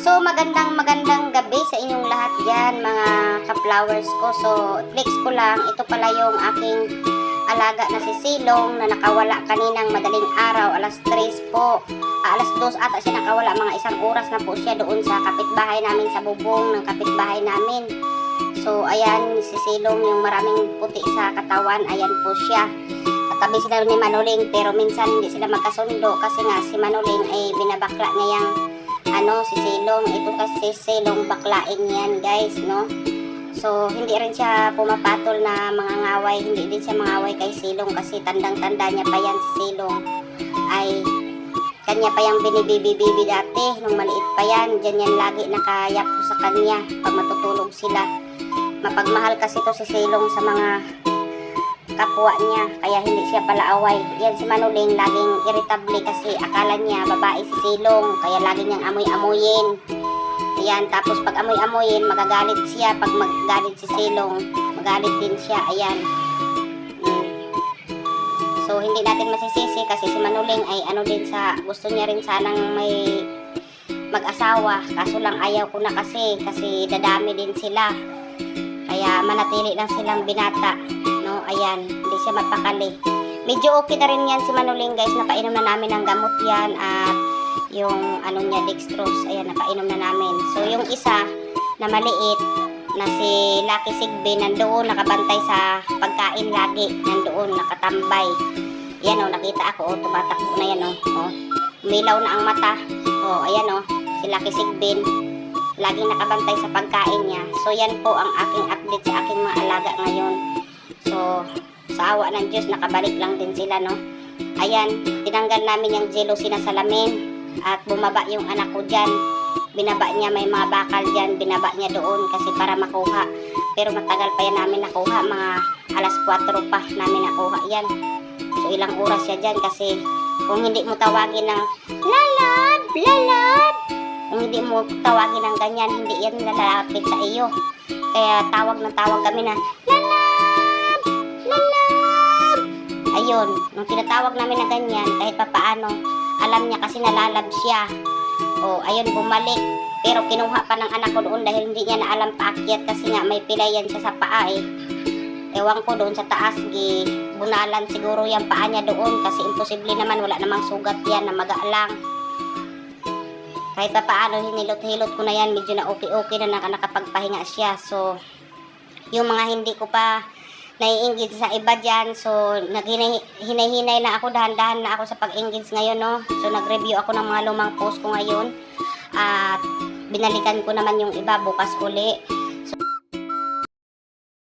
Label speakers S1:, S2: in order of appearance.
S1: So, magandang gabi sa inyong lahat dyan, mga ka-flowers ko. So, flex ko lang, ito pala yung aking alaga na si Silong na nakawala kaninang madaling araw, alas 3 po. Alas 2 ata siya nakawala, mga isang oras na po siya doon sa kapitbahay namin, sa bubong ng kapitbahay namin. So, ayan, si Silong yung maraming puti sa katawan, ayan po siya. Katabi sila ni Manuling, pero minsan hindi sila magkasundo kasi nga si Manuling ay binabakla niya yung si Silong. Ito kasi Silong baklain yan, guys, no? So, hindi rin siya pumapatol na mga ngaway, hindi din siya mangaway kay Silong kasi tandang-tanda niya pa yan si Silong. Ay, kanya pa yung binibibibibi dati, nung maliit pa yan, dyan yan lagi nakayap sa kanya pag matutulog sila. Mapagmahal kasi to si Silong sa mga kapwa niya, kaya hindi siya pala away. Yan si Manuling laging irritable kasi akala niya babae si Silong, kaya lagi niyang amoy-amoyin. Ayan, tapos pag amoy-amoyin magagalit siya. Pag magalit si Silong, magalit din siya. Ayan. So hindi natin masisisi kasi si Manuling ay din sa gusto niya rin sanang may mag-asawa, kaso lang ayaw ko na kasi dadami din sila, kaya manatili lang silang binata. No, ayan, hindi siya mapakali. Medyo okay na rin yan si Manuling, guys. Napainom na namin ng gamot yan at yung niya, dextrose, ayan, napainom na namin. So yung isa na maliit na si Lucky Sigby, nandoon nakabantay sa pagkain lagi, nandoon nakatambay. Yan nakita ako, tumatakbo na yan umilaw na ang mata. Ayan si Lucky Sigby laging nakabantay sa pagkain niya. So yan po ang aking update sa aking mga alaga ngayon. So, sa awa ng Diyos, nakabalik lang din sila, no? Ayan, tinanggal namin yung jealousy na salamin at bumaba yung anak ko dyan. Binaba niya, may mga bakal dyan, binaba niya doon kasi para makuha. Pero matagal pa yan namin nakuha, mga alas 4 pa namin nakuha yan. So, ilang oras siya dyan kasi kung hindi mo tawagin ng lalab, lalab, kung hindi mo tawagin ng ganyan, hindi yan lalapit sa iyo. Kaya tawag na tawag kami na lalab, lalab. Ayun, nung tinatawag namin na ganyan, kahit papaano, alam niya kasi nalalab siya. Ayun, bumalik. Pero kinuha pa ng anak ko doon dahil hindi niya na alam paakyat kasi nga may pilayan siya sa paa Ewan ko doon sa taas, bunalan siguro yung paa niya doon kasi imposible naman, wala namang sugat yan na maga lang. Kahit papaano, hinilot-hilot ko na yan, medyo na okay na nakapagpahinga siya. So, yung mga hindi ko pa nai-engage sa iba dyan, so hinay-hinay na ako, dahan-dahan na ako sa pag-engage ngayon, no? So nag-review ako ng mga lumang post ko ngayon at binalikan ko naman yung iba bukas uli.